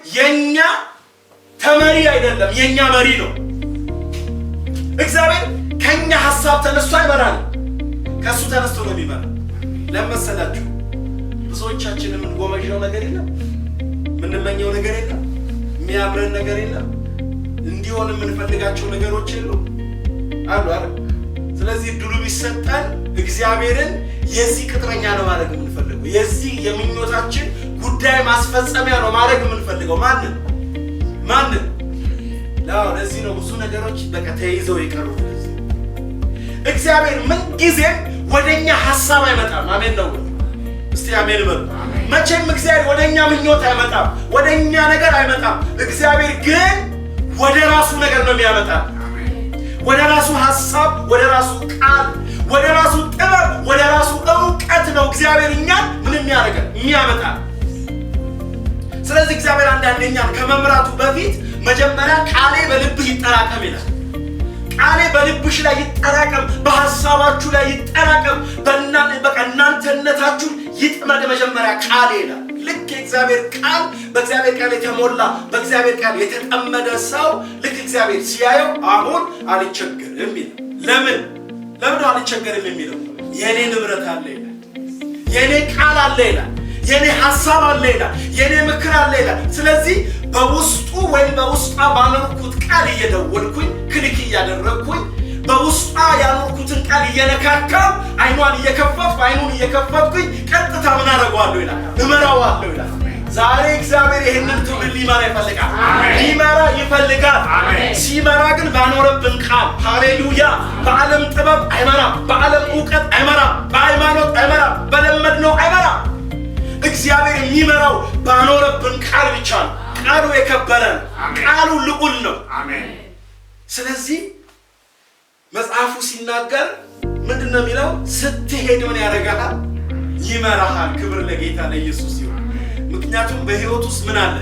የኛ ተመሪ አይደለም የኛ መሪ ነው እግዚአብሔር ከኛ ሐሳብ ተነስቶ አይመራል ከሱ ተነስቶ ነው የሚመራ ለምሳሌላችሁ ብዙዎቻችን ምን ጎመዣው ነገር የለም ምን መኘው ነገር የለም የሚያምረን ነገር የለም እንዲሆን የምንፈልጋቸው ነገሮች የሉም አሉ አይደል ስለዚህ ድሉ ቢሰጣን እግዚአብሔርን የዚህ ቅጥረኛ ነው ማለት የምንፈልገው የዚህ የምኞታችን ጉዳይ ማስፈጸሚያ ነው ማለት የምንፈልገው ማን ለዚህ ነው ብዙ ነገሮች በቃ ተይዘው ይቀሩት እግዚአብሔር ምን ጊዜ ወደኛ ሐሳብ አይመጣም አሜን ነው እስቲ አሜን በሉ መቼም እግዚአብሔር ወደኛ ምኞት አይመጣም ወደኛ ነገር አይመጣም እግዚአብሔር ግን ወደ ራሱ ነገር ነው የሚያመጣ ወደ ራሱ ሐሳብ ወደ ራሱ ቃል ወደ ራሱ ጥበብ ወደ ራሱ ዕውቀት ነው እግዚአብሔር እኛን ምን የሚያመጣ ስለዚህ እግዚአብሔር አንዳንደኛን ከመምራቱ በፊት መጀመሪያ ቃሌ በልብህ ይጠራቀም ይላል ቃሌ በልብሽ ላይ ይጠራቀም በሐሳባችሁ ላይ ይጠራቀም በእናንተነታችሁ ይጥመድ መጀመሪያ ቃሌ ይላል ልክ እግዚአብሔር ቃል በእግዚአብሔር ቃል የተሞላ በእግዚአብሔር ቃል የተጠመደ ሰው ልክ እግዚአብሔር ሲያየው አሁን አልቸገርም ይላል ለምን አልቸገርም የሚለው የኔ ንብረት አለ ይላል የኔ ቃል አለ ይላል የኔ ሐሳብ አለ ይላል የኔ ምክር አለ ይላል ስለዚህ በውስጡ ወይም በውስጣ ባኖርኩት ቃል እየደወልኩኝ ክሊክ እያደረግኩኝ በውስጣ ያኖርኩትን ቃል እየነካካው አይኗን እየከፈትኩኝ ቀጥታ ምን አደርገዋለሁ ይላል እመራዋለሁ ይላል ዛሬ እግዚአብሔር ይሄንን ትውልድ ሊመራ ይፈልጋል ሲመራ ግን ባኖረብን ቃል ሃሌሉያ በዓለም ጥበብ አይመራም በዓለም ዕውቀት አይመራም በሃይማኖት አይመራም በለመድነው አይመራም እግዚአብሔር የሚመራው ባኖረብን ቃል ብቻ ነው ቃሉ የከበረ ቃሉ ልዑል ነው አሜን ስለዚህ መጽሐፉ ሲናገር ምንድነው የሚለው ስትሄድ ምን ያደርጋል ይመራሃል ክብር ለጌታ ለኢየሱስ ይሁን ምክንያቱም በህይወት ውስጥ ምን አለ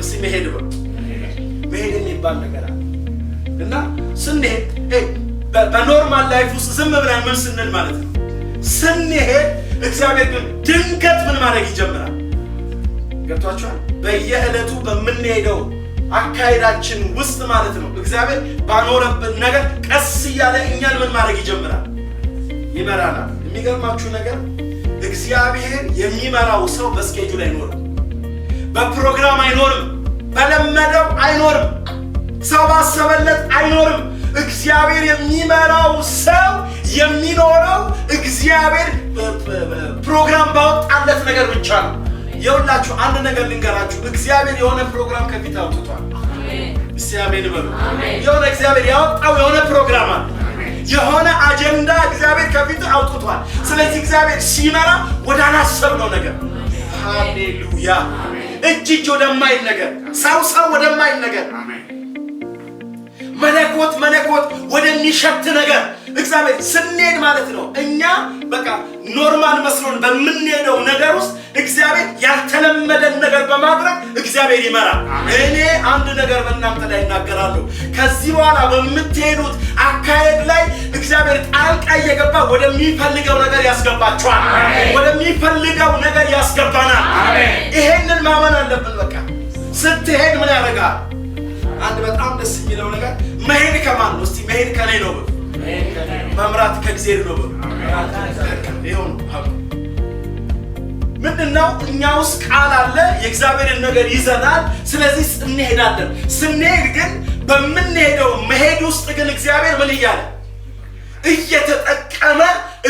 እስቲ መሄድ የሚባል ነገር አለ እና ስንሄድ በኖርማል ላይፍ ውስጥ ዝም ብለን ምን ስንል ማለት ነው ስንሄድ እግዚአብሔር ግን ድንገት ምን ማድረግ ይጀምራል ገብቷችኋል በየዕለቱ በምንሄደው አካይዳችን ውስጥ ማለት ነው እግዚአብሔር ባኖረብን ነገር ቀስ እያለ እኛን ምን ማድረግ ይጀምራል ይመራናል የሚገርማችሁ ነገር እግዚአብሔር የሚመራው ሰው በስኬጁል አይኖርም በፕሮግራም አይኖርም በለመደው አይኖርም ሰው ባሰበለት አይኖርም እግዚአብሔር የሚመራው ሰው የሚኖረው እግዚአብሔር ፕሮግራም ባወጣለት ነገር ብቻ ነው የውላችሁ አንድ ነገር ልንገራችሁ እግዚአብሔር የሆነ ፕሮግራም ከፊት አውጥቷል እስቲ አሜን በሉ የሆነ እግዚአብሔር ያወጣው የሆነ ፕሮግራም አለ የሆነ አጀንዳ እግዚአብሔር ከፊት አውጥቷል ስለዚህ እግዚአብሔር ሲመራ ወደ አላሰብነው ነገር ሃሌሉያ እጅ ወደማይል ነገር ሰው ወደማይል ነገር መለኮት ወደሚሸት ነገር እግዚአብሔር ስንሄድ ማለት ነው እኛ በቃ ኖርማል መስሎን በምንሄደው ነገር ውስጥ እግዚአብሔር ያልተለመደን ነገር በማድረግ እግዚአብሔር ይመራል እኔ አንድ ነገር በእናንተ ላይ እናገራለሁ ከዚህ በኋላ በምትሄዱት አካሄድ ላይ እግዚአብሔር ጣልቃ እየገባ ወደሚፈልገው ነገር ያስገባችኋል ወደሚፈልገው ነገር ያስገባናል ይሄንን ማመን አለብን በቃ ስትሄድ ምን ያደርጋል አንድ በጣም ደስ የሚለው ነገር መሄድ ከማን ነው እስቲ መሄድ ከኔ ነው መምራት ከእግዚአብሔር ነው ይሁን ምንድነው እኛ ውስጥ ቃል አለ የእግዚአብሔርን ነገር ይዘናል ስለዚህ እንሄዳለን ስንሄድ ግን በመንሄደው መሄድ ውስጥ ግን እግዚአብሔር ምን ይያለ እየተጠቀመ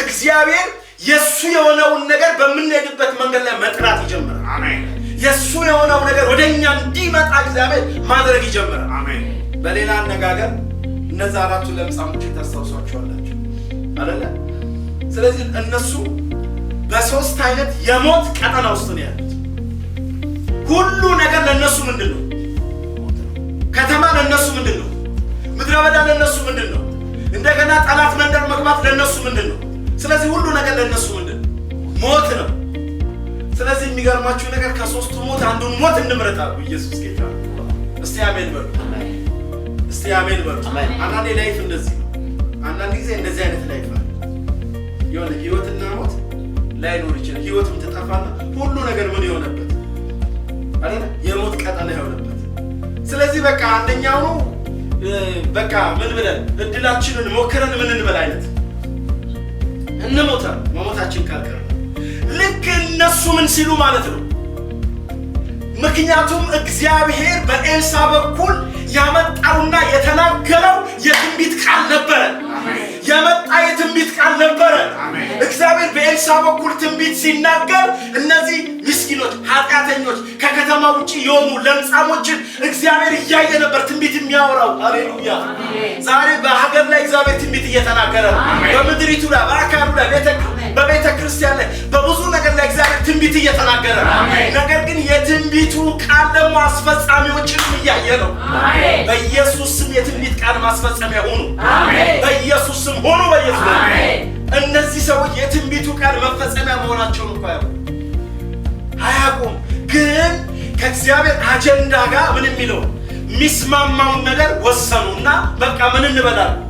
እግዚአብሔር የሱ የሆነውን ነገር በመንሄድበት መንገድ ላይ መጥራት ይጀምራል አሜን የሱ የሆነው ነገር ወደኛ እንዲመጣ እግዚአብሔር ማድረግ ይጀምራል አሜን በሌላ አነጋገር እነዛ አራቱ ለምጻሞች ታስታውሷቸዋላችሁ አይደለ ስለዚህ እነሱ በሶስት አይነት የሞት ቀጠና ውስጥ ነው ያሉት ሁሉ ነገር ለነሱ ምንድነው ከተማ ለነሱ ምንድነው ምድረ በዳ ለነሱ ምንድነው እንደገና ጠላት መንደር መግባት ለነሱ ምንድነው ስለዚህ ሁሉ ነገር ለነሱ ምንድነው ሞት ነው ስለዚህ የሚገርማችሁ ነገር ከሶስቱ ሞት አንዱን ሞት እንምረጣው ኢየሱስ ጌታ እስቲ አሜን በሉ እስቲ አሜን በሉ አንዳንዴ ላይፍ እንደዚህ ነው አንዳንድ ጊዜ እንደዚህ አይነት ላይፍ አለ የሆነ ህይወትና ሞት ላይኖር ይችላል ህይወትም ተጣፋና ሁሉ ነገር ምን ይሆነበት አይደል? የሞት ቀጠና የሆነበት። ስለዚህ በቃ አንደኛው በቃ ምን ብለን እድላችንን ሞክረን ምን እንበል አይነት እንሞታለን። መሞታችን ካልቀረ ልክ እነሱ ምን ሲሉ ማለት ነው። ምክንያቱም እግዚአብሔር በኤልሳ በኩል ያመጣውና የተናገረው የትንቢት ቃል ነበረ። የመጣ የትንቢት ቃል ነበረ። እግዚአብሔር በኤልሳ በኩል ትንቢት ሲናገር እነዚህ ምስኪኖች ኃጢአተኞች ከከተማ ውጪ የሆኑ ለምጻሞችን እግዚአብሔር እያየ ነበር ትንቢት የሚያወራው። ሃሌሉያ! ዛሬ በሀገር ላይ እግዚአብሔር ትንቢት እየተናገረ ነው። በምድሪቱ ላይ በአካሉ ላይ በቤተ ክርስቲያን ላይ በብዙ ነገር ላይ እግዚአብሔር ትንቢት እየተናገረ ነው። ነገር ግን የትንቢቱ ቃል ደግሞ አስፈጻሚዎችንም እያየ ነው። በኢየሱስ ስም የትንቢት ቃል ማስፈጸሚያ ሆኑ። በኢየሱስ ስም ሆኑ። በኢየሱስ እነዚህ ሰዎች የትንቢቱ ቃል መፈጸሚያ መሆናቸውን እንኳን አያውቁም። ግን ከእግዚአብሔር አጀንዳ ጋር ምን የሚለው ሚስማማውን ነገር ወሰኑና በቃ ምን እንበላለን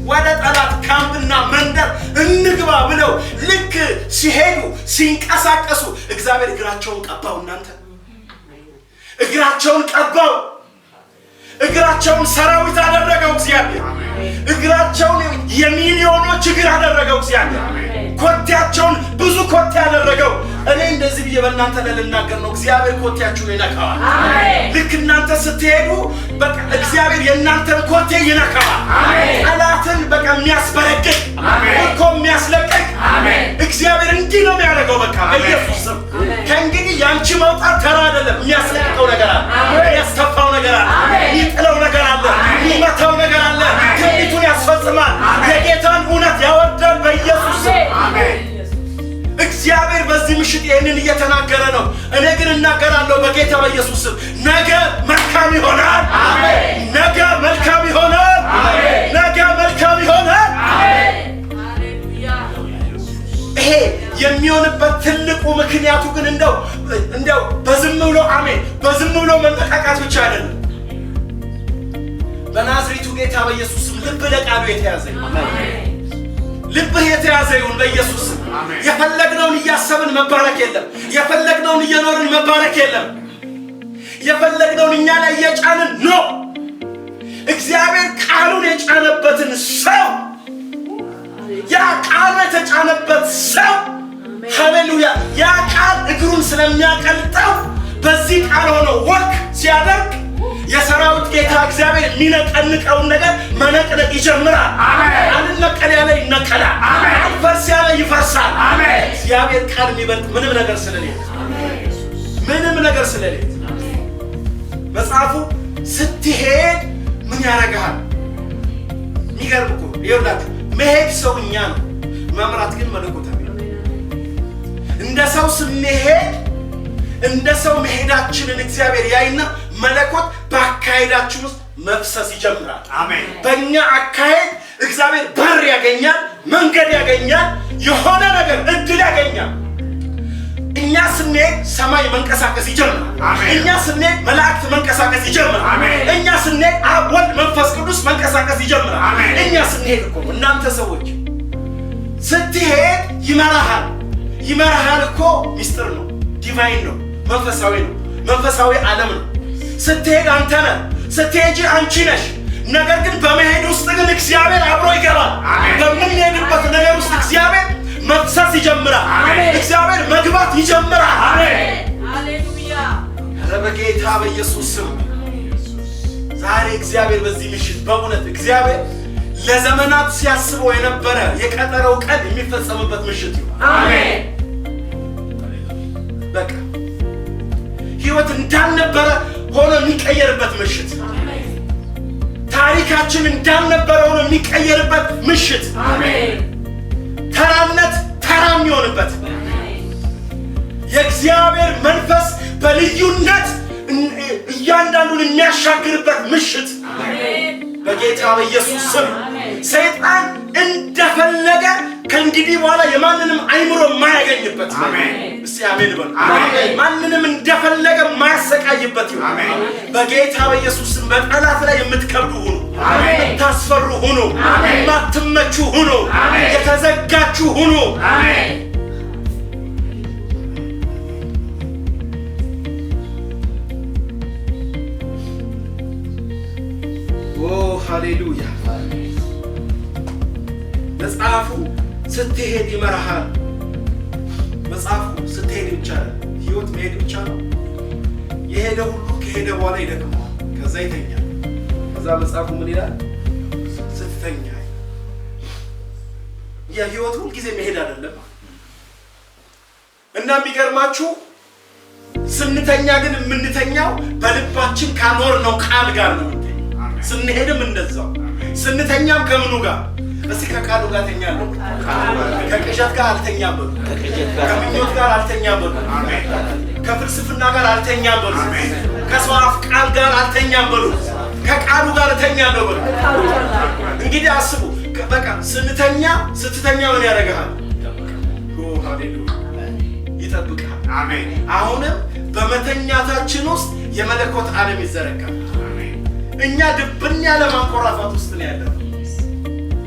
ወደ ጠላት ካምፕና መንደር እንግባ ብለው ልክ ሲሄዱ ሲንቀሳቀሱ እግዚአብሔር እግራቸውን ቀባው። እናንተ እግራቸውን ቀባው። እግራቸውን ሰራዊት አደረገው እግዚአብሔር። እግራቸውን የሚሊዮኖች እግር አደረገው እግዚአብሔር። ኮቴያቸውን ብዙ ኮቴ አደረገው። እኔ እንደዚህ ብዬ በእናንተ ላይ ልናገር ነው። እግዚአብሔር ኮቴያችሁን ይነካዋል። ልክ እናንተ ስትሄዱ በቃ እግዚአብሔር የእናንተን ኮቴ ይነካዋል። ጠላትን በቃ የሚያስበረግግ እኮ የሚያስለቅቅ እግዚአብሔር እንዲህ ነው የሚያደርገው። በቃ በኢየሱስ ስም ከእንግዲህ ያንቺ መውጣት ተራ አይደለም። የሚያስለቅቀው ነገር አለ፣ የሚያስተፋው ነገር አለ፣ የሚጥለው ነገር አለ፣ የሚመታው ነገር አለ። ትንቢቱን ያስፈጽማል። የጌታን እውነት ያወርዳል በኢየሱስ ስም። እግዚአብሔር በዚህ ምሽት ይህንን እየተናገረ ነው። እኔ ግን እናገራለሁ በጌታ በኢየሱስ ስም ነገ መልካም ይሆናል። ነገ መልካም ይሆናል። ነገ መልካም ይሆናል። ይሄ የሚሆንበት ትልቁ ምክንያቱ ግን እንደው በዝም ብሎ አሜን በዝም ብሎ መነቃቃት ብቻ አይደለም። በናዝሬቱ ጌታ በኢየሱስ ስም ልብ ለቃሉ የተያዘ ልብህ የተያዘ ይሁን በኢየሱስ ስም። የፈለግነውን እያሰብን መባረክ የለም። የፈለግነውን እየኖርን መባረክ የለም። የፈለግነውን እኛ ላይ እየጫንን ነው። እግዚአብሔር ቃሉን የጫነበትን ሰው ያ ቃሉ የተጫነበት ሰው ሃሌሉያ ያ ቃል እግሩን ስለሚያቀልጠው በዚህ ቃል ሆኖ ወክ ሲያደርግ የሰራዊት ጌታ እግዚአብሔር የሚነቀንቀውን ነገር መነቅነቅ ይጀምራል። አንነቀል ያለ ይነቀላል። አንፈርስ ያለ ይፈርሳል። እግዚአብሔር ቃል የሚበልጥ ምንም ነገር ስለሌለ ምንም ነገር ስለሌለ መጽሐፉ ስትሄድ ምን ያደርጋል? የሚገርም እኮ ይኸውላችሁ መሄድ ሰውኛ ነው፣ መምራት ግን መለኮታዊ ነው። እንደ ሰው ስንሄድ እንደ ሰው መሄዳችንን እግዚአብሔር ያይና መለኮት በአካሄዳችን ውስጥ መፍሰስ ይጀምራል። አሜን። በእኛ አካሄድ እግዚአብሔር በር ያገኛል፣ መንገድ ያገኛል፣ የሆነ ነገር እድል ያገኛል። እኛ ስንሄድ ሰማይ መንቀሳቀስ ይጀምራል። እኛ ስንሄድ መላእክት መንቀሳቀስ ይጀምራል። እኛ ስንሄድ አብ ወልድ መንፈስ ቅዱስ መንቀሳቀስ ይጀምራል። እኛ ስንሄድ እኮ እናንተ ሰዎች ስትሄድ ይመራሃል እኮ ሚስጥር ነው፣ ዲቫይን ነው፣ መንፈሳዊ ነው፣ መንፈሳዊ ዓለም ነው። ስትሄድ አንተ ነህ፣ ስትሄጂ አንቺ ነሽ። ነገር ግን በመሄድ ውስጥ ግን እግዚአብሔር አብሮ ይገባል። በምንሄድበት ነገር ውስጥ እግዚአብሔር መፍሰስ ይጀምራል። እግዚአብሔር መግባት ይጀምራል። ሃሌሉያ! በጌታ በኢየሱስ ስም ዛሬ እግዚአብሔር በዚህ ምሽት በእውነት እግዚአብሔር ለዘመናት ሲያስበው የነበረ የቀጠረው ቀን የሚፈጸምበት ምሽት ይሁን። አሜን። በቃ ህይወት እንዳልነበረ ሆኖ የሚቀየርበት ምሽት፣ ታሪካችን እንዳልነበረ ሆኖ የሚቀየርበት ምሽት፣ ተራነት ተራ የሚሆንበት፣ የእግዚአብሔር መንፈስ በልዩነት እያንዳንዱን የሚያሻግርበት ምሽት በጌታ በኢየሱስ ስም። ሰይጣን እንደፈለገ ከእንግዲህ በኋላ የማንንም አይምሮ የማያገኝበት እስቲ አሜን በሉ። ማንንም እንደፈለገ የማያሰቃይበት ይሁን በጌታ በኢየሱስ ስም። በጠላት ላይ የምትከብዱ ሁኑ፣ የምታስፈሩ ሁኑ፣ የማትመቹ ሁኑ፣ የተዘጋችሁ ሁኑ። ሃሌሉያ። መጽሐፉ ስትሄድ ይመራሃል። መጽሐፉ ስትሄድ ብቻ ነው። ህይወት መሄድ ብቻ ነው። የሄደ ሁሉ ከሄደ በኋላ ይደክመዋል፣ ከዛ ይተኛል። ከዛ መጽሐፉ ምን ይላል? ስትተኛ። የህይወት ሁሉ ጊዜ መሄድ አይደለም። እና የሚገርማችሁ ስንተኛ ግን የምንተኛው በልባችን ካኖርነው ቃል ጋር ነው። ስንሄድም እንደዛው። ስንተኛም ከምኑ ጋር? እስቲ ከቃሉ ጋር ተኛለሁ። ከቅዠት ጋር አልተኛም በሉ። ከምኞት ጋር አልተኛም በሉ። ከፍልስፍና ጋር አልተኛም በሉ። ከሰው አፍ ቃል ጋር አልተኛም በሉ። ከቃሉ ጋር ተኛለሁ በሉ። እንግዲህ አስቡ። በቃ ስትተኛ ምን ያደርግሃል? ሃሌሉያ ይጠብቅሃል። አሜን። አሁንም በመተኛታችን ውስጥ የመለኮት ዓለም ይዘረጋል። አሜን። እኛ ድብን ያለ ማንኮራፋት ውስጥ ነው ያለነው።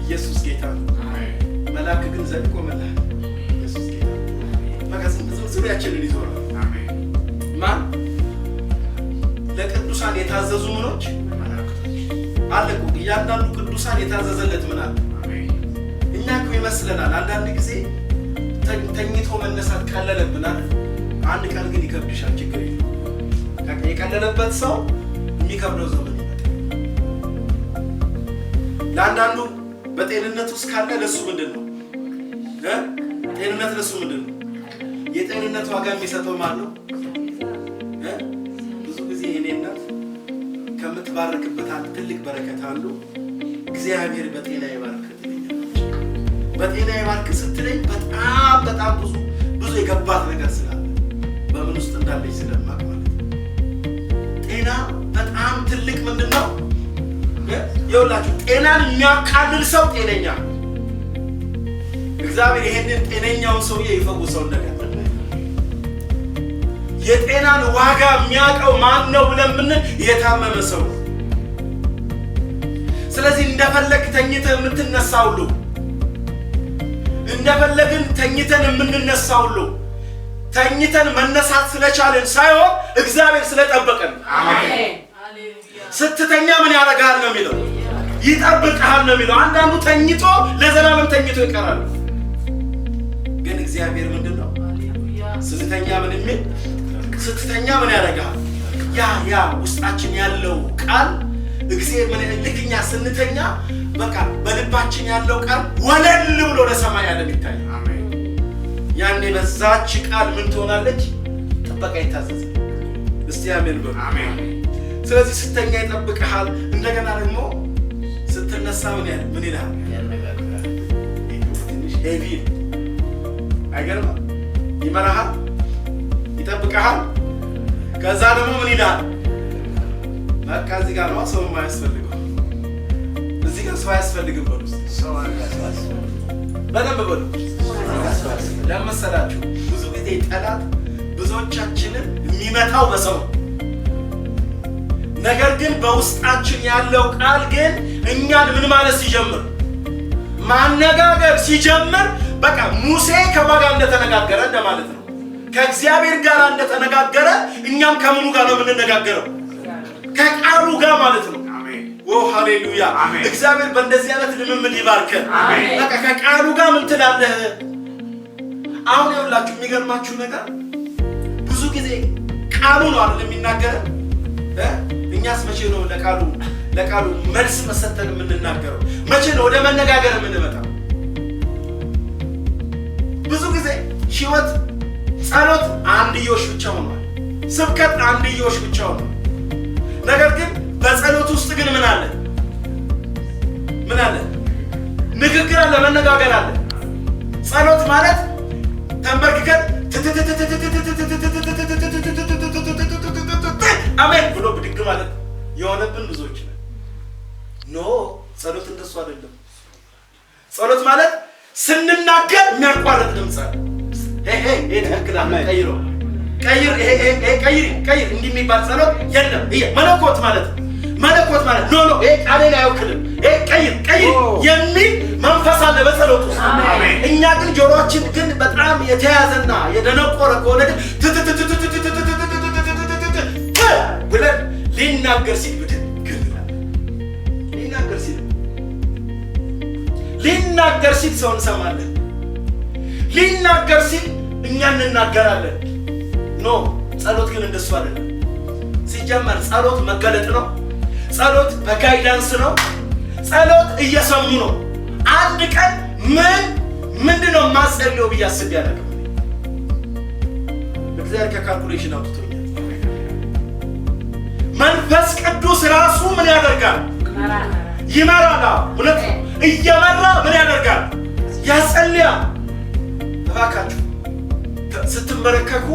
ኢየሱስ ጌታ ነው። አሜን። መልአክ ግን ዘልቆ መላክ። ኢየሱስ ጌታ ነው። በቃ ዙሪያችንን ይዞራል። አሜን። ማን? ለቅዱሳን የታዘዙ ምኖች አለቁ። እያንዳንዱ ቅዱሳን የታዘዘለት ምን አለ? አሜን። እኛ እኮ ይመስለናል አንዳንድ ጊዜ ተኝቶ መነሳት ቀለለብናል። አንድ ቀን ግን ይከብድሻል። ችግር የለም። የቀለለበት ሰው የሚከብደው ዘመን ይመጣል። ለአንዳንዱ በጤንነት ውስጥ ካለ ለሱ ምንድን ነው? ጤንነት ለሱ ምንድን ነው? የጤንነት ዋጋ የሚሰጠው ማን ነው? ብዙ ጊዜ የኔ እናት ከምትባረክበት ትልቅ በረከት አሉ። እግዚአብሔር በጤና ይባርክ ትለኛለች። በጤና ይባርክ ስትለኝ በጣም ብዙ የገባት ነገር ስላለ በምን ውስጥ እንዳለች ስለማቅ ማለት ነው። ጤና በጣም ትልቅ ምንድን ነው? ይኸውላችሁ ጤናን የሚያካልል ሰው ጤነኛ ነው። እግዚአብሔር ይሄንን ጤነኛውን ሰውዬ ይፈውሰው ነገር የጤናን ዋጋ የሚያውቀው ማን ነው ብለን ብንል የታመመ ሰው። ስለዚህ እንደፈለግ ተኝተህ የምትነሳው ሁሉ እንደፈለግን ተኝተን የምንነሳው ሁሉ ተኝተን መነሳት ስለቻለን ሳይሆን እግዚአብሔር ስለጠበቀን። አሜን። ስትተኛ ምን ያደርጋል ነው የሚለው? ይጠብቅሃል ነው የሚለው። አንዳንዱ ተኝቶ ለዘላለም ተኝቶ ይቀራል። ግን እግዚአብሔር ምንድነው? ስትተኛ ምን የሚል? ስትተኛ ምን ያደርጋል? ያ ውስጣችን ያለው ቃል እግዚአብሔር ምን ልክኛ ስንተኛ በቃ በልባችን ያለው ቃል ወለል ብሎ ለሰማይ ያለ ይታያል። አሜን። ያኔ በዛች ቃል ምን ትሆናለች? ጥበቃ ይታዘዛል። እስቲ አሜን በሉ። አሜን። ስለዚህ ስተኛ ይጠብቅሃል። እንደገና ደግሞ ስትነሳ ምን ይላል? ትንሽ ሄቪ አይገርም? ይመራሃል፣ ይጠብቅሃል። ከዛ ደግሞ ምን ይላል? በቃ እዚህ ጋር ነው ሰው የማያስፈልገው። እዚህ ጋር ሰው አያስፈልግም በሉ። በደንብ በሉ። ለመሰላችሁ ብዙ ጊዜ ጠላት ብዙዎቻችንን የሚመታው በሰው፣ ነገር ግን በውስጣችን ያለው ቃል ግን እኛን ምን ማለት ሲጀምር ማነጋገር ሲጀምር በቃ ሙሴ ከማን ጋር እንደተነጋገረ እንደማለት ነው። ከእግዚአብሔር ጋር እንደተነጋገረ እኛም ከምኑ ጋር ነው የምንነጋገረው? ከቃሉ ጋር ማለት ነው። አሜን። ሃሌሉያ። እግዚአብሔር በእንደዚህ አይነት ልምምድ ይባርከን። በቃ ከቃሉ ጋር ምን ትላለህ? አሁን ይኸውላችሁ የሚገርማችሁ ነገር ብዙ ጊዜ ቃሉ ነው አይደል የሚናገረው? እኛስ መቼ ነው ለቃሉ መልስ መሰጠን የምንናገረው? መቼ ነው ወደ መነጋገር የምንመጣው? ብዙ ጊዜ ሕይወት ጸሎት አንድዮሽ ብቻ ሆኗል። ስብከት አንድዮሽ ብቻ ሆኗል። ነገር ግን በጸሎት ውስጥ ግን ምን አለ? ንግግር አለ፣ መነጋገር አለ። ጸሎት ማለት ተንበርክከን አሜን ብሎ ብድግ ማለት የሆነብን ብዙዎች ነን። ኖ ጸሎት እንደሱ አይደለም። ጸሎት ማለት ስንናገር የሚያቋርጥ ድምፅ አለ። ቀይር እንዲህ የሚባል ጸሎት የለም። ይሄ መለኮት ማለት ኖ ይሄ ቃሌን አይወክልም፣ ይሄ ቀይር የሚል መንፈስ አለ በጸሎት ውስጥ። እኛ ግን ጆሮአችን ግን በጣም የተያዘና የደነቆረ ከሆነ ግን ብለን ሊናገር ሲል ብድግ ሊናገር ሲል ሊናገር ሲል ሰው እንሰማለን። ሊናገር ሲል እኛ እንናገራለን። ኖ ጸሎት ግን እንደሱ አይደለም። ሲጀመር ጸሎት መገለጥ ነው። ጸሎት በጋይዳንስ ነው። ጸሎት እየሰሙ ነው። አንድ ቀን ምንድነው ማጸልየው ብዬ አስቤ አላውቅም። እግዚአብሔር ከካልኩሌሽን አውጥቶኛል። መንፈስ ቅዱስ ራሱ ምን ያደርጋል? ይመራል። እውነት እየመራ ምን ያደርጋል? ያጸልያል። እባካችሁ ስትመረከኩ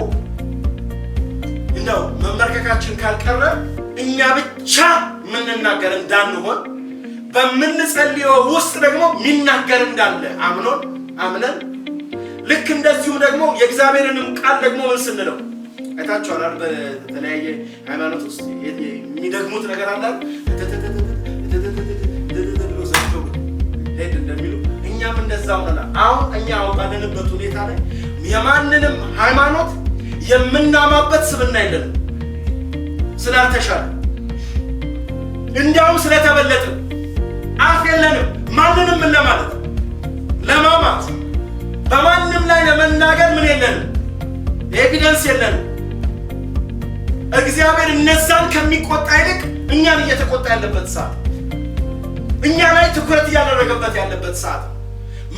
እንደው መመረከካችን ካልቀረ እኛ ብቻ ምንናገር እንዳንሆን በምንጸልየው ውስጥ ደግሞ ሚናገር እንዳለ አምነን ልክ እንደዚሁ ደግሞ የእግዚአብሔርንም ቃል ደግሞ ምን ስንለው አይታችኋል። በተለያየ ሃይማኖት ውስጥ የሚደግሙት ነገር አለ እንደሚሉ እኛም እንደዛው ነን። አሁን እኛ ባለንበት ሁኔታ ላይ የማንንም ሃይማኖት የምናማበት ስብና የለንም። ስላልተሻለ እንዲያውም ስለተበለጠ አፍ የለንም። ማንንም ለማለት ለማማት በማንም ላይ ለመናገር ምን የለንም? ኤቪደንስ የለንም። እግዚአብሔር እነዛን ከሚቆጣ ይልቅ እኛን እየተቆጣ ያለበት ሰዓት፣ እኛ ላይ ትኩረት እያደረገበት ያለበት ሰዓት፣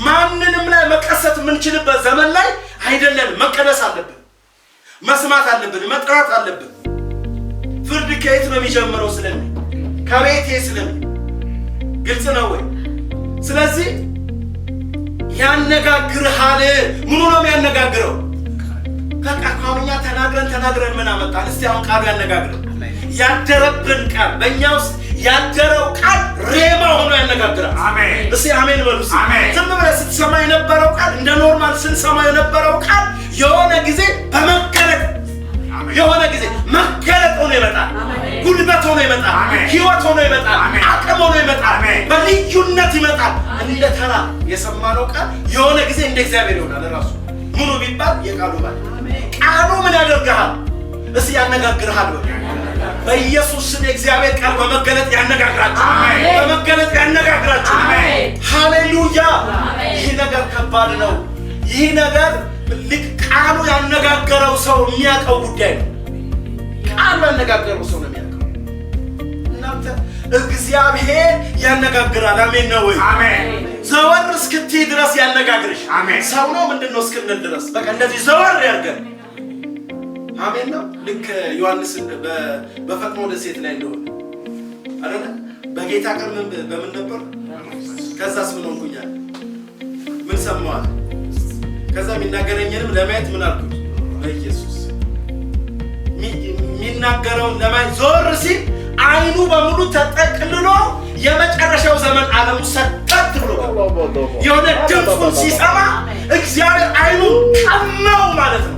ማንንም ላይ መቀሰት የምንችልበት ዘመን ላይ አይደለንም። መቀደስ አለብን፣ መስማት አለብን፣ መጥራት አለብን። ፍርድ ከየት ነው የሚጀምረው? ስለምን ከቤቴ ስለምን ግልጽ ነው ወይ? ስለዚህ ያነጋግርሃል። ምኑ ነው የሚያነጋግረው? በቃ አሁን እኛ ተናግረን ምን አመጣን? እስቲ አሁን ቃሉ ያነጋግረን። ያደረብን ቃል በእኛ ውስጥ ያደረው ቃል ሬማ ሆኖ ያነጋግራል። አሜን። እስቲ አሜን በሉ። ዝም ብለህ ስትሰማ የነበረው ቃል እንደ ኖርማል ስንሰማ የነበረው ቃል የሆነ ጊዜ በመገለጥ የሆነ ጊዜ መገለጥ ሆኖ ይመጣል። ጉልበት ሆኖ ይመጣል። ህይወት ሆኖ ይመጣል። አቅም ሆኖ ይመጣል። በልዩነት ይመጣል። እንደ ተራ የሰማነው ቃል የሆነ ጊዜ እንደ እግዚአብሔር ይሆናል። ራሱ ምኑ ቢባል የቃሉ ባል ቃሉ ምን ያደርግሃል? እስቲ ያነጋግርሃል። በኢየሱስ ስም የእግዚአብሔር ቃል በመገለጥ ያነጋግራችሁ። በመገለጥ ያነጋግራችሁ። ሃሌሉያ። ይህ ነገር ከባድ ነው። ይህ ነገር ልክ ቃሉ ያነጋገረው ሰው የሚያውቀው ጉዳይ ነው። ቃሉ ያነጋገረው ሰው ነው የሚያውቀው። እናንተ እግዚአብሔር ያነጋግራል። አሜን ነው ወይ? አሜን። ዘወር እስክትይ ድረስ ያነጋግርሽ። አሜን። ሰው ነው ምንድነው እስክንል ድረስ በቃ እንደዚህ ዘወር ያርገን። አሜን ነው። ልክ ዮሐንስ በፈጥሞ ደሴት ላይ እንደሆነ አይደለ? በጌታ ቀን በምን ነበር? ከዛስ ምን ሆንኩኛል? ምን ሰማዋል? ከዛ የሚናገረኝንም ለማየት ምን አልኩት? በኢየሱስ የሚናገረውን ለማየት ዞር ሲል አይኑ በሙሉ ተጠቅልሎ የመጨረሻው ዘመን ዓለሙ ሰተት ብሎ የሆነ ድምፁን ሲሰማ እግዚአብሔር አይኑ ቀማው ማለት ነው።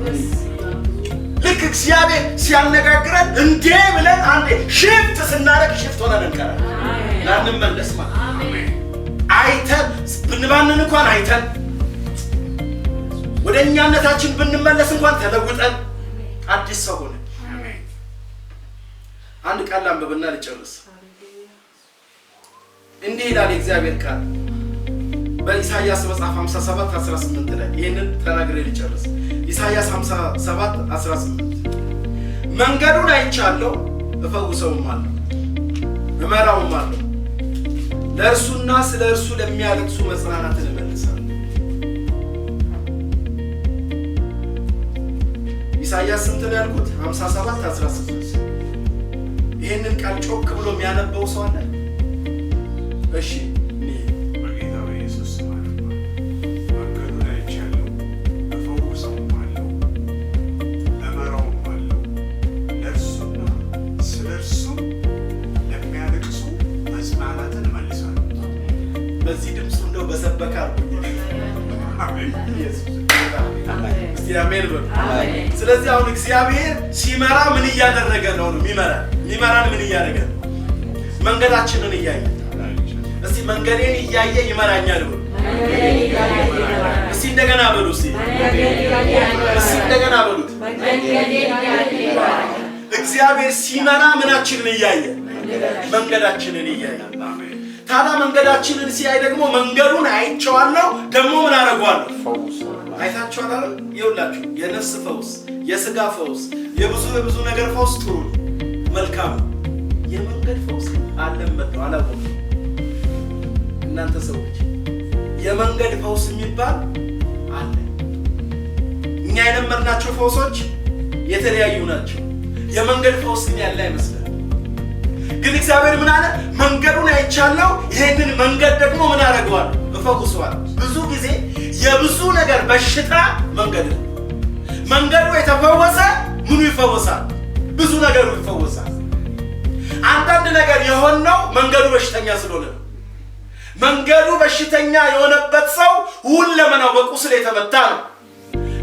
ልክ እግዚአብሔር ሲያነጋግረን እንዴ ብለን አንዴ ሽፍት ስናደርግ ሽፍት ሆነን እንቀራለን። ላንመለስ ማለት አይተን ብንባንን እንኳን አይተን ወደ እኛነታችን ብንመለስ እንኳን ተለውጠን አዲስ ሰው ሆነ። አንድ ቃል አንብበና ልጨርስ። እንዲህ ይላል የእግዚአብሔር ቃል በኢሳይያስ መጽሐፍ 57:18 ላይ ይሄንን ተናግሬ ልጨርስ። ኢሳይያስ 57:18 መንገዱን አይቻለሁ፣ እፈውሰውም አለሁ፣ እመራውም አለሁ፣ ለእርሱና ስለ እርሱ ለሚያለቅሱ መጽናናትን እመልሳለሁ። ኢሳይያስ ስንት ነው ያልኩት? 57:18 ይሄንን ቃል ጮክ ብሎ የሚያነበው ሰው አለ? እሺ በጌታ በኢየሱስ ማለት ነው። መንገዱን አይቻለሁ፣ እፈውሰውም አለሁ፣ እመራውም አለሁ፣ ለእርሱና ስለ እርሱ ለሚያለቅሱ መጽናናትን እመልሳለሁ። በዚህ ድምፁ እንደው በሰበካ አሜን። እስቲ አሜን በሉ። ስለዚህ አሁን እግዚአብሔር ሲመራ ምን እያደረገ ነው? የሚመራን ምን እያደረገ ነው? መንገዳችንን እያየ። እስቲ መንገዴን እያየ ይመራኛል በሉ። እስቲ እንደገና በሉ። እስቲ እንደገና በሉት። እግዚአብሔር ሲመራ ምናችንን እያየ? መንገዳችንን እያየ። ታዲያ መንገዳችንን ሲያይ ደግሞ መንገዱን አይቼዋለሁ ደግሞ ምን አደርገዋለሁ? አይታችኋል አይደል? ይኸውላችሁ የነፍስ ፈውስ፣ የስጋ ፈውስ፣ የብዙ ነገር ፈውስ ጥሩ ነው፣ መልካም ነው። የመንገድ ፈውስ አለበት ነው አላውቅም። እናንተ ሰዎች የመንገድ ፈውስ የሚባል አለ። እኛ የለመድናቸው ፈውሶች የተለያዩ ናቸው። የመንገድ ፈውስ ግን ያለ አይመስልም። ግን እግዚአብሔር ምን አለ? መንገዱን አይቻለሁ፣ ይሄንን መንገድ ደግሞ ምን አደርገዋለሁ? እፈውሰዋለሁ። ብዙ ጊዜ የብዙ ነገር በሽታ መንገድ ነው። መንገዱ የተፈወሰ ምኑ ይፈወሳል? ብዙ ነገሩ ይፈወሳል። አንዳንድ ነገር የሆነው መንገዱ በሽተኛ ስለሆነ ነው። መንገዱ በሽተኛ የሆነበት ሰው ሁለመናው በቁስል የተመታ ነው።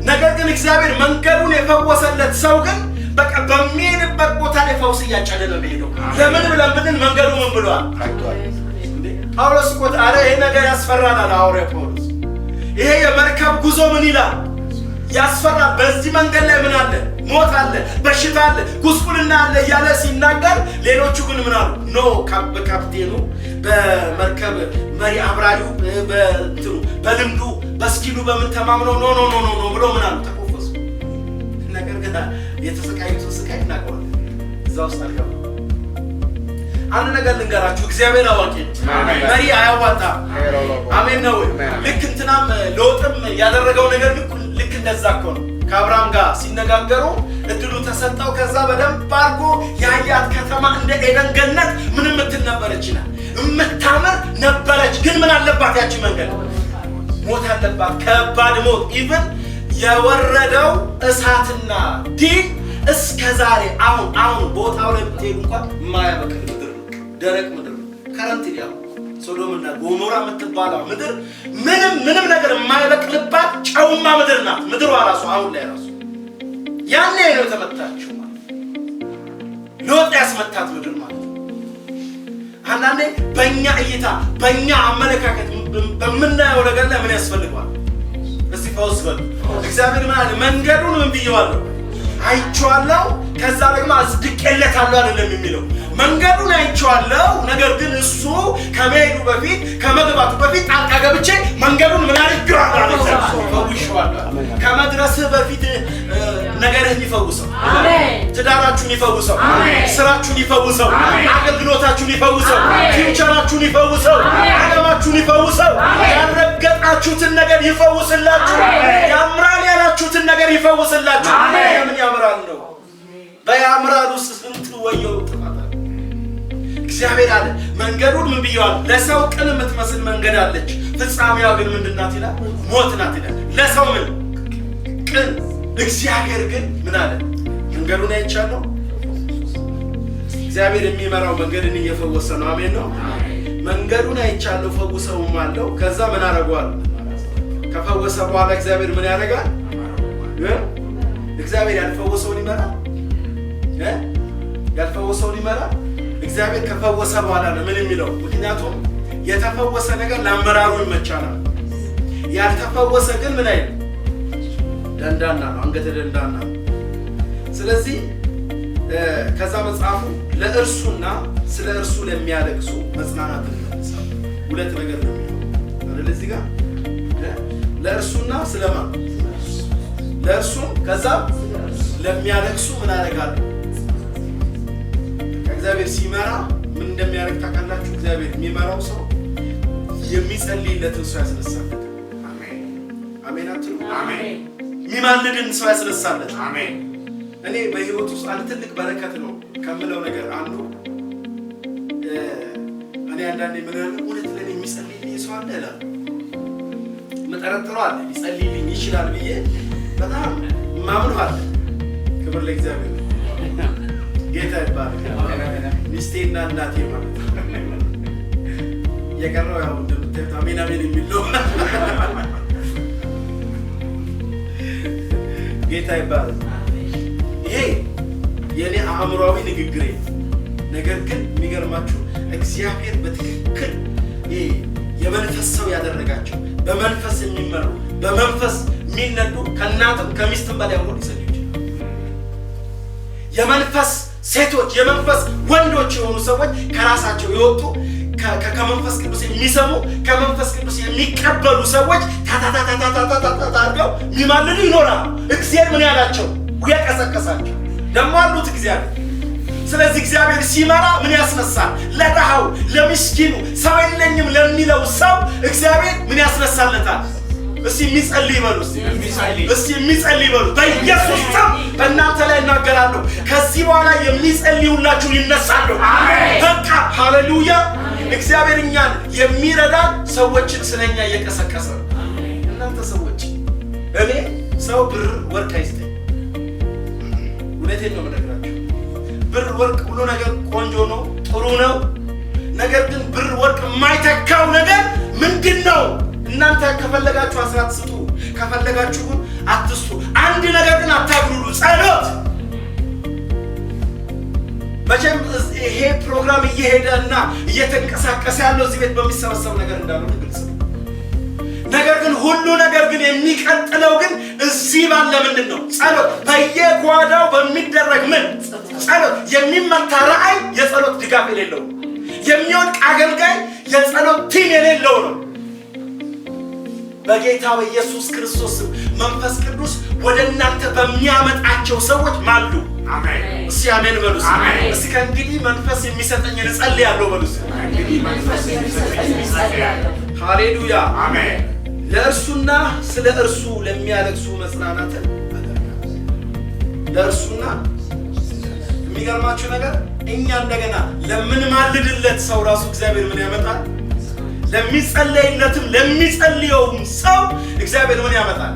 ነገር ግን እግዚአብሔር መንገዱን የፈወሰለት ሰው ግን በቃ በሚሄድበት ቦታ ላይ ፈውስ እያጨደ ነው የሚሄደው። ለምን ብለን ብንል መንገዱ ምን ብሏል? ጳውሎስ እኮ አረ ይሄ ነገር ያስፈራናል። ሐዋርያ ጳውሎስ ይሄ የመርከብ ጉዞ ምን ይላል? ያስፈራል። በዚህ መንገድ ላይ ምን አለ? ሞት አለ፣ በሽታ አለ፣ ጉስቁልና አለ እያለ ሲናገር፣ ሌሎቹ ግን ምን አሉ? ኖ በካፕቴኑ በመርከብ መሪ አብራሪው በእንትኑ በልምዱ በስኪሉ በምን ተማምነው ኖ ኖ ኖ ኖ ብሎ ምን አሉ? ተቆፈሱ። ነገር ግን የተሰቃዩትን ስቃይ እናውቀዋለን። እዛ ውስጥ አልገባም። አንድ ነገር ልንገራችሁ፣ እግዚአብሔር አዋቂ ነው። መሪ አያዋጣም። አሜን ነው። ልክ እንትናም ሎጥም ያደረገው ነገር ልክ እንደዛ እኮ ነው። ከአብርሃም ጋር ሲነጋገሩ እድሉ ተሰጠው። ከዛ በደንብ አድርጎ ያያት ከተማ እንደ ኤደን ገነት ምንም ምትል ነበረች ይላል። የምታምር ነበረች። ግን ምን አለባት? ያቺ መንገድ ሞት አለባት። ከባድ ሞት። ኢቭን የወረደው እሳትና ዲን እስከ ዛሬ አሁን ቦታው ላይ ብትሄዱ እንኳን የማያበቅል ምድር ነው። ደረቅ ምድር ነው። ከረንት ያው ሶዶምና ጎሞራ የምትባለው ምድር ምንም ነገር የማይበቅልባት ጨውማ ምድር ናት። ምድሯ ራሱ አሁን ላይ ራሱ ያኔ ነው የተመታችው ማለት ሎጥ ያስመታት ምድር ማለት። አንዳንዴ በእኛ እይታ በእኛ አመለካከት በምናየው ነገር ላይ ምን ያስፈልገዋል? እስቲ ፈውስ በሉ። እግዚአብሔር ምን አለ? መንገዱን ምን ብየዋለሁ? አይቼዋለሁ፣ ከዛ ደግሞ አጽድቄለታለሁ አይደለም የሚለው። መንገዱን አይቼዋለሁ፣ ነገር ግን እሱ ከመሄዱ በፊት ከመግባቱ በፊት ጣልቃ ገብቼ መንገዱን ምን አድርጌዋለሁ? ፈውሼዋለሁ። ከመድረስህ በፊት ነገርህን ይፈውሰው፣ ትዳራችሁን ይፈውሰው፣ ስራችሁን ይፈውሰው፣ አገልግሎታችሁን ይፈውሰው፣ ፊውቸራችሁን ይፈውሰው፣ ዓለማችሁን ይፈውሰው። ያልረገጣችሁትን ነገር ይፈውስላችሁ። ያምራል ያላችሁትን ነገር ይፈውስላችሁ። ምን ያምራል ነው? በያምራል ውስጥ ስንት ወየው ጥፋት አለ። እግዚአብሔር አለ መንገዱን ምን ብየዋል? ለሰው ቅን የምትመስል መንገድ አለች፣ ፍጻሜዋ ግን ምንድናት ይላል? ሞት ናት ይላል። ለሰው ምን ቅን፣ እግዚአብሔር ግን ምን አለ? መንገዱን አይቻለሁ። እግዚአብሔር የሚመራው መንገድን እየፈወሰ ነው። አሜን ነው። መንገዱን አይቻለሁ፣ ፈውሰውም አለው። ከዛ ምን አደረገዋል? ከፈወሰ በኋላ እግዚአብሔር ምን ያደርጋል? እግዚአብሔር ያልፈወሰውን ይመራል። ያልፈወሰውን ይመራል። እግዚአብሔር ከፈወሰ በኋላ ነው ምን የሚለው? ምክንያቱም የተፈወሰ ነገር ለአመራሩ ይመቻላል። ያልተፈወሰ ግን ምን አይል? ደንዳና ነው፣ አንገተ ደንዳና ነው። ስለዚህ ከዛ መጽሐፉ ለእርሱና ስለ እርሱ ለሚያለቅሱ መጽናናትን ይመልሳል። ሁለት ነገር ነው አይደል? እዚህ ጋር ለእርሱና ስለማን? ለእርሱ ከዛ ለሚያለቅሱ ምን ያደርጋሉ? እግዚአብሔር ሲመራ ምን እንደሚያደርግ ታውቃላችሁ? እግዚአብሔር የሚመራው ሰው የሚጸልይለትን ሰው ያስነሳለት። አሜን አሜን አትሉ? አሜን። የሚማልድን ሰው ያስነሳለት። አሜን። እኔ በህይወት ውስጥ አንድ ትልቅ በረከት ነው ከምለው ነገር አንዱ እኔ አንዳንዴ ምን አለ እውነት ለኔ የሚጸልይልኝ ሰው አለ እላለሁ። መጠረጥረው አለ ሊጸልይልኝ ይችላል ብዬ በጣም ማምነው አለ። ክብር ለእግዚአብሔር። ጌታ ይባርክ። ሚስቴና እናቴ ማለት የቀረው ያው እንደምታዩት አሜን አሜን የሚለው ጌታ ይባርክ። ይሄ የኔ አእምሮአዊ ንግግሬ። ነገር ግን የሚገርማችሁ እግዚአብሔር በትክክል የመንፈስ ሰው ያደረጋቸው በመንፈስ የሚመሩ በመንፈስ የሚነዱ ከእናትም ከሚስትም በላይ ሆኖ ሊሰሉ ይችላል። የመንፈስ ሴቶች የመንፈስ ወንዶች የሆኑ ሰዎች ከራሳቸው የወጡ ከመንፈስ ቅዱስ የሚሰሙ ከመንፈስ ቅዱስ የሚቀበሉ ሰዎች ታታታታታታታታታው የሚማልሉ ይኖራል። እግዚአብሔር ምን ያላቸው ያቀሰቀሳቸው ደግሞ አሉት እግዚአብሔር። ስለዚህ እግዚአብሔር ሲመራ ምን ያስነሳል? ለድሃው ለምስኪኑ ሰው የለኝም ለሚለው ሰው እግዚአብሔር ምን ያስነሳለታል? እስቲ የሚጸልይ ይበሉ። እስቲ የሚጸልይ ይበሉ። በኢየሱስ ስም በእናንተ ላይ እናገራለሁ። ከዚህ በኋላ የሚጸልዩላችሁ ይነሳሉ። በቃ ሃሌሉያ። እግዚአብሔር እኛን የሚረዳን ሰዎችን ስለኛ እየቀሰቀሰ ነው። እናንተ ሰዎች እኔ ሰው ብር ወርቅ አይስጠኝ። እውነቴን ነው የምነግራችሁ። ብር ወርቅ ሁሉ ነገር ቆንጆ ነው፣ ጥሩ ነው። ነገር ግን ብር ወርቅ የማይተካው ነገር ምንድን ነው? እናንተ ከፈለጋችሁ አስራት ስጡ፣ ከፈለጋችሁ አትስጡ። አንድ ነገር ግን አታግሩሉ፣ ጸሎት። መቼም ይሄ ፕሮግራም እየሄደና እየተንቀሳቀሰ ያለው እዚህ ቤት በሚሰበሰብ ነገር እንዳልሆነ ግልጽ ነው። ነገር ግን ሁሉ ነገር ግን የሚቀጥለው ግን እዚህ ባለ ምንድን ነው? ጸሎት። በየጓዳው በሚደረግ ምን ጸሎት። የሚመታ ራእይ የጸሎት ድጋፍ የሌለው፣ የሚወድቅ አገልጋይ የጸሎት ቲም የሌለው ነው። በጌታ በኢየሱስ ክርስቶስ መንፈስ ቅዱስ ወደ እናንተ በሚያመጣቸው ሰዎች ማሉ። አሜን። እስቲ አሜን በሉ። እስቲ ከእንግዲህ መንፈስ የሚሰጠኝን እጸልያለሁ በሉ። ሃሌሉያ አሜን። ለእርሱና ስለ እርሱ ለሚያለቅሱ መጽናናትን ለእርሱና የሚገርማችሁ ነገር እኛ እንደገና ለምንማልድለት ሰው ራሱ እግዚአብሔር ምን ያመጣል? ለሚጸለይለትም ለሚጸልየውም ሰው እግዚአብሔር ምን ያመጣል?